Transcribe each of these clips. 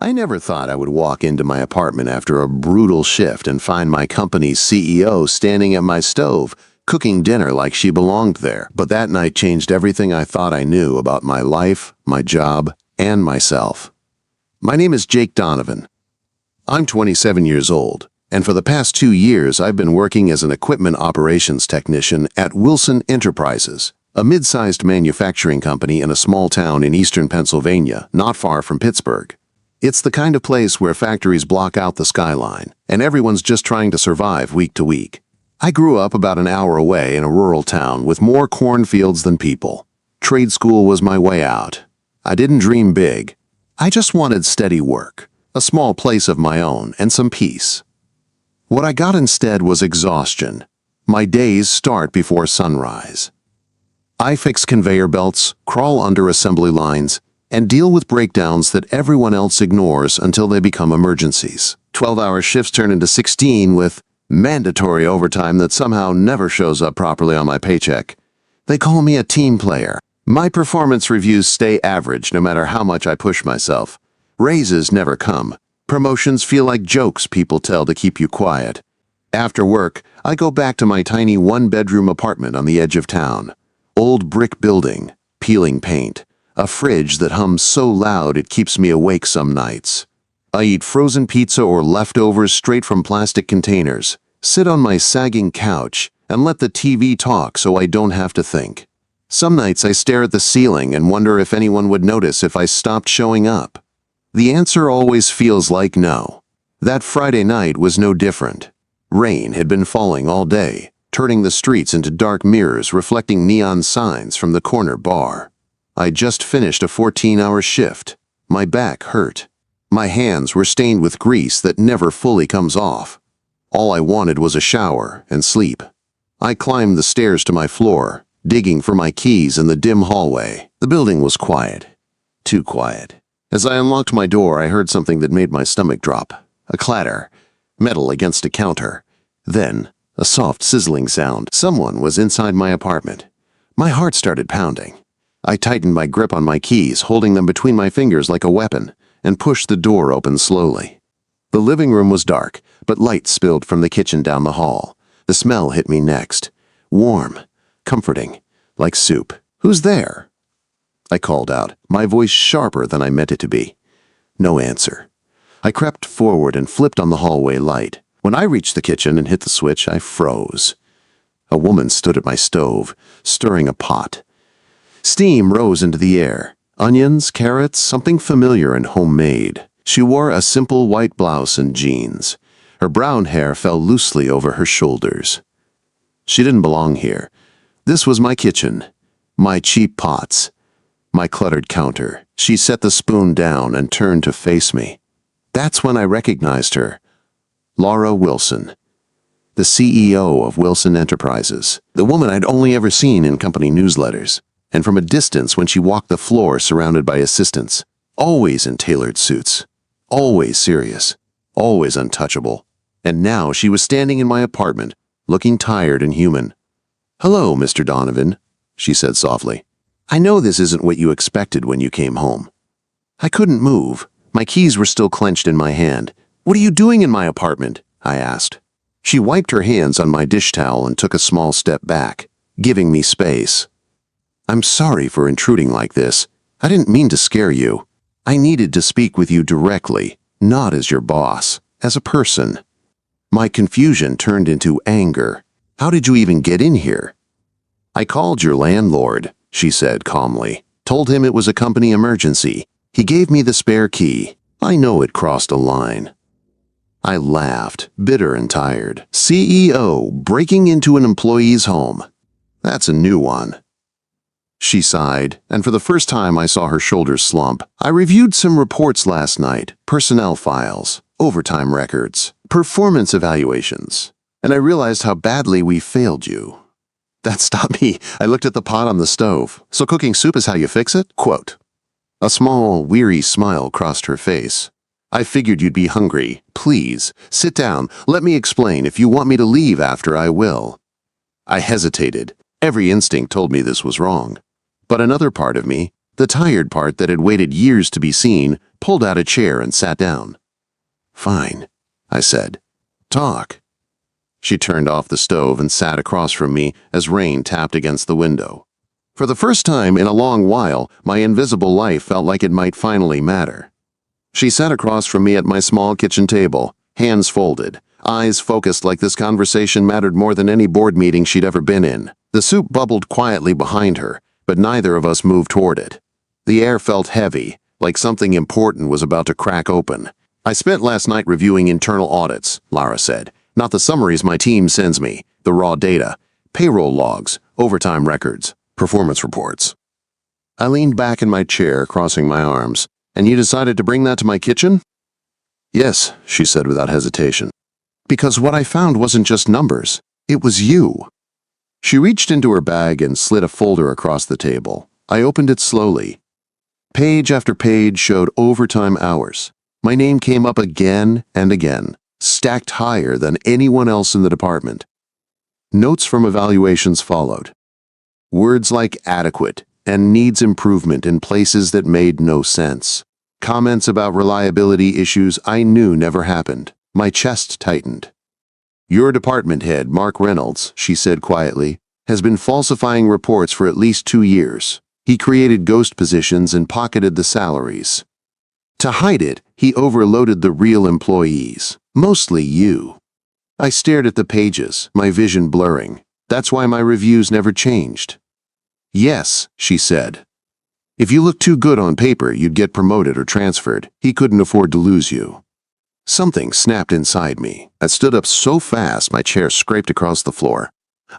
I never thought I would walk into my apartment after a brutal shift and find my company's CEO standing at my stove, cooking dinner like she belonged there. But that night changed everything I thought I knew about my life, my job, and myself. My name is Jake Donovan. I'm 27 years old, and for the past 2 years I've been working as an equipment operations technician at Wilson Enterprises, a mid-sized manufacturing company in a small town in eastern Pennsylvania, not far from Pittsburgh. It's the kind of place where factories block out the skyline, and everyone's just trying to survive week to week. I grew up about an hour away in a rural town with more cornfields than people. Trade school was my way out. I didn't dream big. I just wanted steady work, a small place of my own, and some peace. What I got instead was exhaustion. My days start before sunrise. I fix conveyor belts, crawl under assembly lines, and deal with breakdowns that everyone else ignores until they become emergencies. 12-hour shifts turn into 16 with mandatory overtime that somehow never shows up properly on my paycheck. They call me a team player. My performance reviews stay average no matter how much I push myself. Raises never come. Promotions feel like jokes people tell to keep you quiet. After work, I go back to my tiny one-bedroom apartment on the edge of town. Old brick building, peeling paint. A fridge that hums so loud it keeps me awake some nights. I eat frozen pizza or leftovers straight from plastic containers, sit on my sagging couch, and let the TV talk so I don't have to think. Some nights I stare at the ceiling and wonder if anyone would notice if I stopped showing up. The answer always feels like no. That Friday night was no different. Rain had been falling all day, turning the streets into dark mirrors reflecting neon signs from the corner bar. I just finished a 14-hour shift. My back hurt. My hands were stained with grease that never fully comes off. All I wanted was a shower and sleep. I climbed the stairs to my floor, digging for my keys in the dim hallway. The building was quiet. Too quiet. As I unlocked my door, I heard something that made my stomach drop. A clatter. Metal against a counter. Then, a soft sizzling sound. Someone was inside my apartment. My heart started pounding. I tightened my grip on my keys, holding them between my fingers like a weapon, and pushed the door open slowly. The living room was dark, but light spilled from the kitchen down the hall. The smell hit me next. Warm, comforting, like soup. "Who's there?" I called out, my voice sharper than I meant it to be. No answer. I crept forward and flipped on the hallway light. When I reached the kitchen and hit the switch, I froze. A woman stood at my stove, stirring a pot. Steam rose into the air. Onions, carrots, something familiar and homemade. She wore a simple white blouse and jeans. Her brown hair fell loosely over her shoulders. She didn't belong here. This was my kitchen. My cheap pots. My cluttered counter. She set the spoon down and turned to face me. That's when I recognized her. Laura Wilson. The CEO of Wilson Enterprises. The woman I'd only ever seen in company newsletters. And from a distance when she walked the floor surrounded by assistants, always in tailored suits, always serious, always untouchable. And now she was standing in my apartment, looking tired and human. "Hello, Mr. Donovan," she said softly. "I know this isn't what you expected when you came home." I couldn't move. My keys were still clenched in my hand. "What are you doing in my apartment?" I asked. She wiped her hands on my dish towel and took a small step back, giving me space. "I'm sorry for intruding like this. I didn't mean to scare you. I needed to speak with you directly, not as your boss, as a person." My confusion turned into anger. "How did you even get in here?" "I called your landlord," she said calmly. "Told him it was a company emergency. He gave me the spare key. I know it crossed a line." I laughed, bitter and tired. CEO breaking into an employee's home. That's a new one. She sighed, and for the first time I saw her shoulders slump. "I reviewed some reports last night, personnel files, overtime records, performance evaluations, and I realized how badly we failed you." That stopped me. I looked at the pot on the stove. "So cooking soup is how you fix it?" Quote. A small, weary smile crossed her face. "I figured you'd be hungry. Please, sit down. Let me explain. If you want me to leave after, I will." I hesitated. Every instinct told me this was wrong. But another part of me, the tired part that had waited years to be seen, pulled out a chair and sat down. "Fine," I said. "Talk." She turned off the stove and sat across from me as rain tapped against the window. For the first time in a long while, my invisible life felt like it might finally matter. She sat across from me at my small kitchen table, hands folded, eyes focused like this conversation mattered more than any board meeting she'd ever been in. The soup bubbled quietly behind her, but neither of us moved toward it. The air felt heavy, like something important was about to crack open. "I spent last night reviewing internal audits," Lara said. "Not the summaries my team sends me, the raw data, payroll logs, overtime records, performance reports." I leaned back in my chair, crossing my arms. "And you decided to bring that to my kitchen?" "Yes," she said without hesitation. "Because what I found wasn't just numbers. It was you." She reached into her bag and slid a folder across the table. I opened it slowly. Page after page showed overtime hours. My name came up again and again, stacked higher than anyone else in the department. Notes from evaluations followed. Words like adequate and needs improvement in places that made no sense. Comments about reliability issues I knew never happened. My chest tightened. "Your department head, Mark Reynolds," she said quietly, "has been falsifying reports for at least 2 years. He created ghost positions and pocketed the salaries. To hide it, he overloaded the real employees, mostly you." I stared at the pages, my vision blurring. "That's why my reviews never changed." "Yes," she said. "If you looked too good on paper, you'd get promoted or transferred. He couldn't afford to lose you." Something snapped inside me. I stood up so fast my chair scraped across the floor.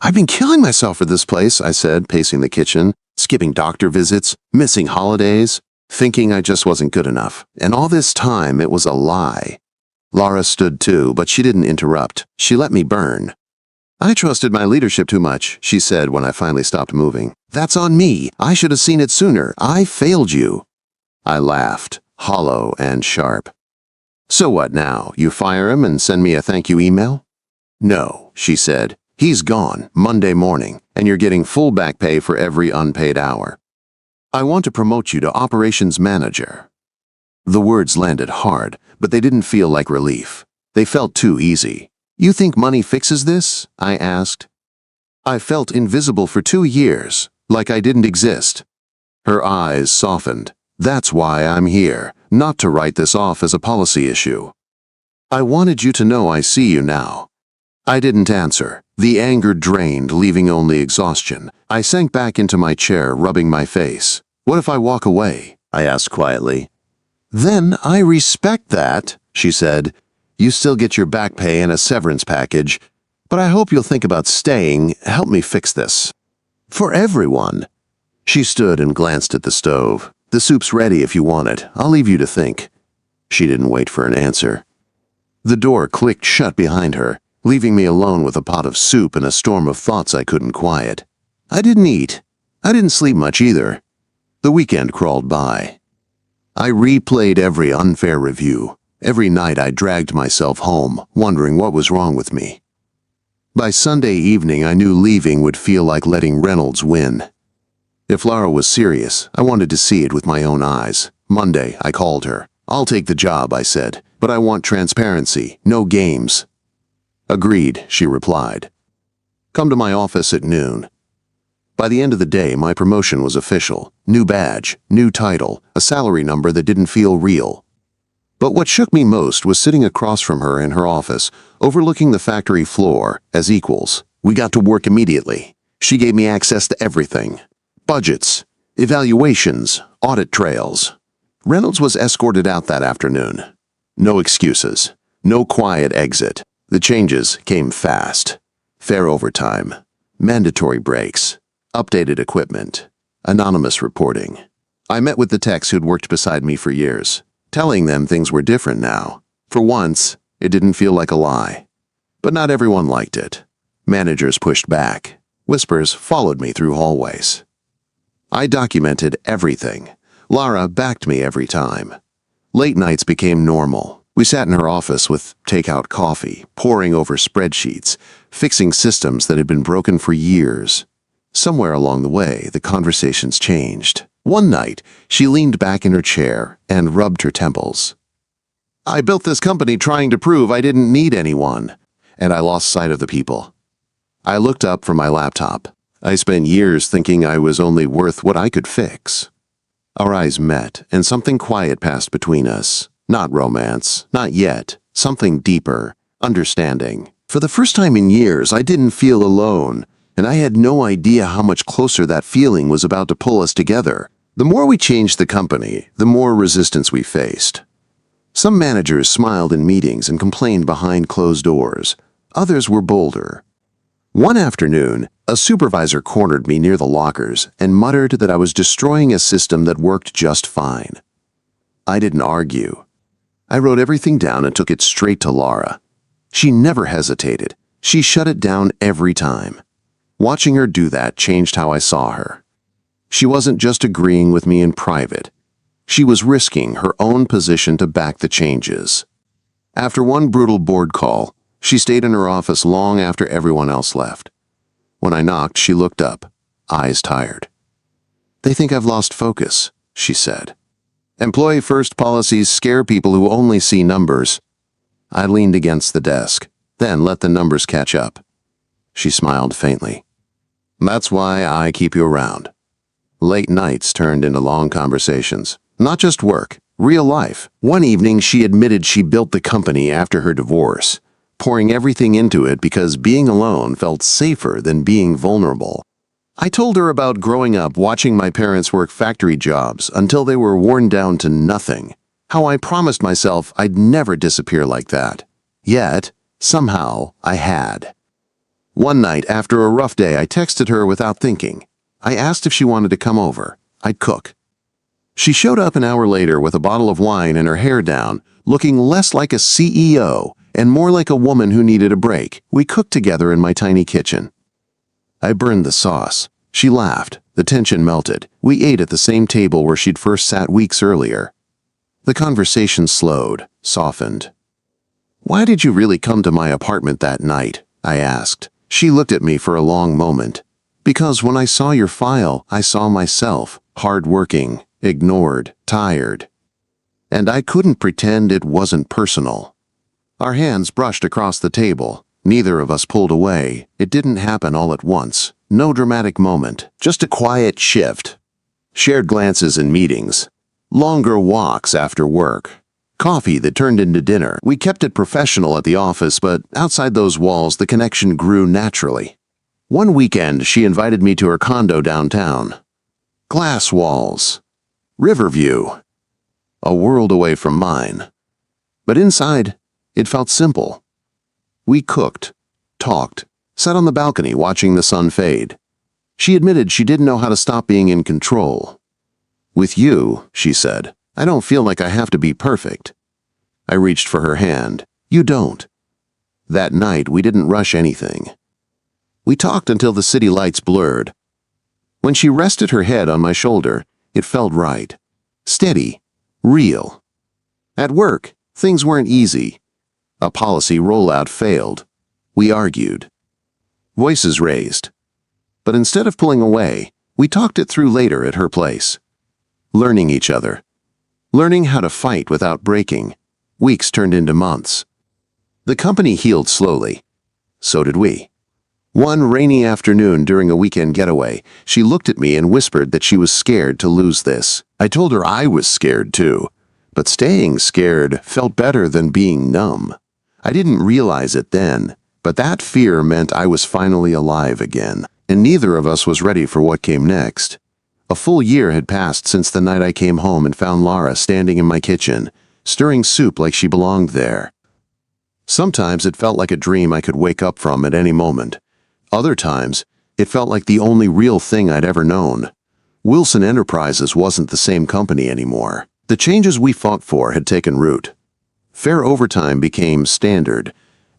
"I've been killing myself for this place," I said, pacing the kitchen, skipping doctor visits, missing holidays, thinking I just wasn't good enough. And all this time it was a lie. Lara stood too, but she didn't interrupt. She let me burn. "I trusted my leadership too much," she said when I finally stopped moving. "That's on me. I should have seen it sooner. I failed you." I laughed, hollow and sharp. "So what now? You fire him and send me a thank you email?" "No," she said. "He's gone Monday morning, and you're getting full back pay for every unpaid hour. I want to promote you to operations manager." The words landed hard, but they didn't feel like relief. They felt too easy. "You think money fixes this?" I asked. I felt invisible for 2 years, like I didn't exist. Her eyes softened. "That's why I'm here, not to write this off as a policy issue. I wanted you to know I see you now." I didn't answer. The anger drained, leaving only exhaustion. I sank back into my chair, rubbing my face. "What if I walk away?" I asked quietly. "Then I respect that," she said. "You still get your back pay and a severance package, but I hope you'll think about staying. Help me fix this. For everyone." She stood and glanced at the stove. "The soup's ready if you want it. I'll leave you to think." She didn't wait for an answer. The door clicked shut behind her, leaving me alone with a pot of soup and a storm of thoughts I couldn't quiet. I didn't eat. I didn't sleep much either. The weekend crawled by. I replayed every unfair review. Every night I dragged myself home, wondering what was wrong with me. By Sunday evening, I knew leaving would feel like letting Reynolds win. If Lara was serious, I wanted to see it with my own eyes. Monday, I called her. "I'll take the job," I said, "but I want transparency, no games." "Agreed," she replied. "Come to my office at noon." By the end of the day, my promotion was official. New badge, new title, a salary number that didn't feel real. But what shook me most was sitting across from her in her office, overlooking the factory floor, as equals. We got to work immediately. She gave me access to everything. Budgets, evaluations, audit trails. Reynolds was escorted out that afternoon. No excuses. No quiet exit. The changes came fast. Fair overtime. Mandatory breaks. Updated equipment. Anonymous reporting. I met with the techs who'd worked beside me for years, telling them things were different now. For once, it didn't feel like a lie. But not everyone liked it. Managers pushed back. Whispers followed me through hallways. I documented everything. Lara backed me every time. Late nights became normal. We sat in her office with takeout coffee, poring over spreadsheets, fixing systems that had been broken for years. Somewhere along the way, the conversations changed. One night, she leaned back in her chair and rubbed her temples. I built this company trying to prove I didn't need anyone, and I lost sight of the people. I looked up from my laptop. I spent years thinking I was only worth what I could fix. Our eyes met, and something quiet passed between us. Not romance, not yet. Something deeper, understanding. For the first time in years, I didn't feel alone, and I had no idea how much closer that feeling was about to pull us together. The more we changed the company, the more resistance we faced. Some managers smiled in meetings and complained behind closed doors. Others were bolder. One afternoon, a supervisor cornered me near the lockers and muttered that I was destroying a system that worked just fine. I didn't argue. I wrote everything down and took it straight to Laura. She never hesitated. She shut it down every time. Watching her do that changed how I saw her. She wasn't just agreeing with me in private. She was risking her own position to back the changes. After one brutal board call, she stayed in her office long after everyone else left. When I knocked, she looked up, eyes tired. They think I've lost focus, she said. Employee-first policies scare people who only see numbers. I leaned against the desk, then let the numbers catch up. She smiled faintly. That's why I keep you around. Late nights turned into long conversations. Not just work, real life. One evening, she admitted she built the company after her divorce, pouring everything into it because being alone felt safer than being vulnerable. I told her about growing up watching my parents work factory jobs until they were worn down to nothing, how I promised myself I'd never disappear like that. Yet, somehow, I had. One night, after a rough day, I texted her without thinking. I asked if she wanted to come over. I'd cook. She showed up an hour later with a bottle of wine and her hair down, looking less like a CEO and more like a woman who needed a break. We cooked together in my tiny kitchen. I burned the sauce. She laughed. The tension melted. We ate at the same table where she'd first sat weeks earlier. The conversation slowed, softened. Why did you really come to my apartment that night? I asked. She looked at me for a long moment. Because when I saw your file, I saw myself, hard-working, ignored, tired. And I couldn't pretend it wasn't personal. Our hands brushed across the table. Neither of us pulled away. It didn't happen all at once. No dramatic moment, just a quiet shift. Shared glances in meetings. Longer walks after work. Coffee that turned into dinner. We kept it professional at the office, but outside those walls, the connection grew naturally. One weekend, she invited me to her condo downtown. Glass walls. Riverview. A world away from mine. But inside, it felt simple. We cooked, talked, sat on the balcony watching the sun fade. She admitted she didn't know how to stop being in control. With you, she said, I don't feel like I have to be perfect. I reached for her hand. You don't. That night, we didn't rush anything. We talked until the city lights blurred. When she rested her head on my shoulder, it felt right. Steady. Real. At work, things weren't easy. A policy rollout failed. We argued. Voices raised. But instead of pulling away, we talked it through later at her place. Learning each other. Learning how to fight without breaking. Weeks turned into months. The company healed slowly. So did we. One rainy afternoon during a weekend getaway, she looked at me and whispered that she was scared to lose this. I told her I was scared too. But staying scared felt better than being numb. I didn't realize it then, but that fear meant I was finally alive again, and neither of us was ready for what came next. A full year had passed since the night I came home and found Laura standing in my kitchen, stirring soup like she belonged there. Sometimes it felt like a dream I could wake up from at any moment. Other times, it felt like the only real thing I'd ever known. Wilson Enterprises wasn't the same company anymore. The changes we fought for had taken root. Fair overtime became standard.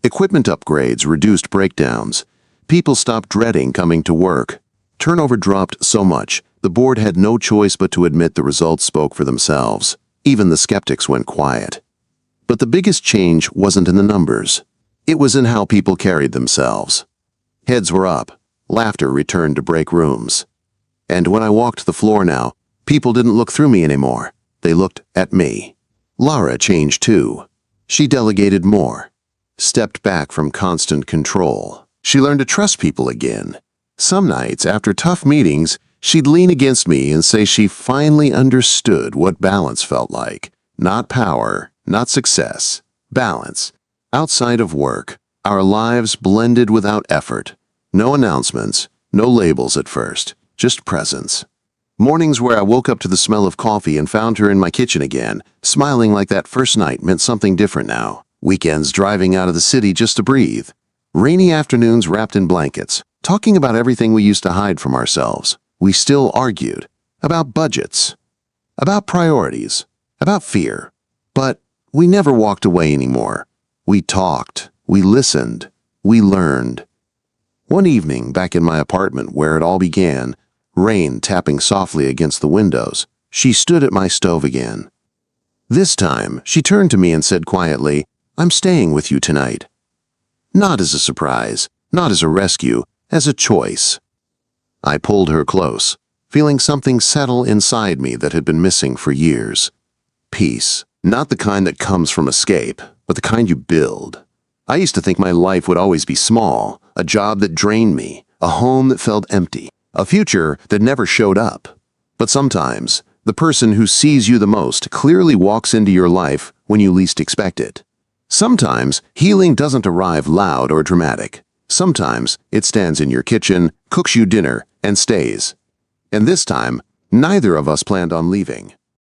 Equipment upgrades reduced breakdowns. People stopped dreading coming to work. Turnover dropped so much, the board had no choice but to admit the results spoke for themselves. Even the skeptics went quiet. But the biggest change wasn't in the numbers. It was in how people carried themselves. Heads were up. Laughter returned to break rooms. And when I walked the floor now, People didn't look through me anymore. They looked at me. Lara changed too. She delegated more, stepped back from constant control. She learned to trust people again. Some nights, after tough meetings, she'd lean against me and say she finally understood what balance felt like. Not power, not success. Balance. Outside of work, our lives blended without effort. No announcements, no labels at first, just presence. Mornings where I woke up to the smell of coffee and found her in my kitchen again, smiling like that first night meant something different now. Weekends driving out of the city just to breathe. Rainy afternoons wrapped in blankets, talking about everything we used to hide from ourselves. We still argued. About budgets. About priorities. About fear. But we never walked away anymore. We talked. We listened. We learned. One evening, back in my apartment where it all began, rain tapping softly against the windows, she stood at my stove again. This time, she turned to me and said quietly, "I'm staying with you tonight." Not as a surprise, not as a rescue, as a choice. I pulled her close, feeling something settle inside me that had been missing for years. Peace. Not the kind that comes from escape, but the kind you build. I used to think my life would always be small, a job that drained me, a home that felt empty, a future that never showed up. But sometimes, the person who sees you the most clearly walks into your life when you least expect it. Sometimes, healing doesn't arrive loud or dramatic. Sometimes, it stands in your kitchen, cooks you dinner, and stays. And this time, neither of us planned on leaving.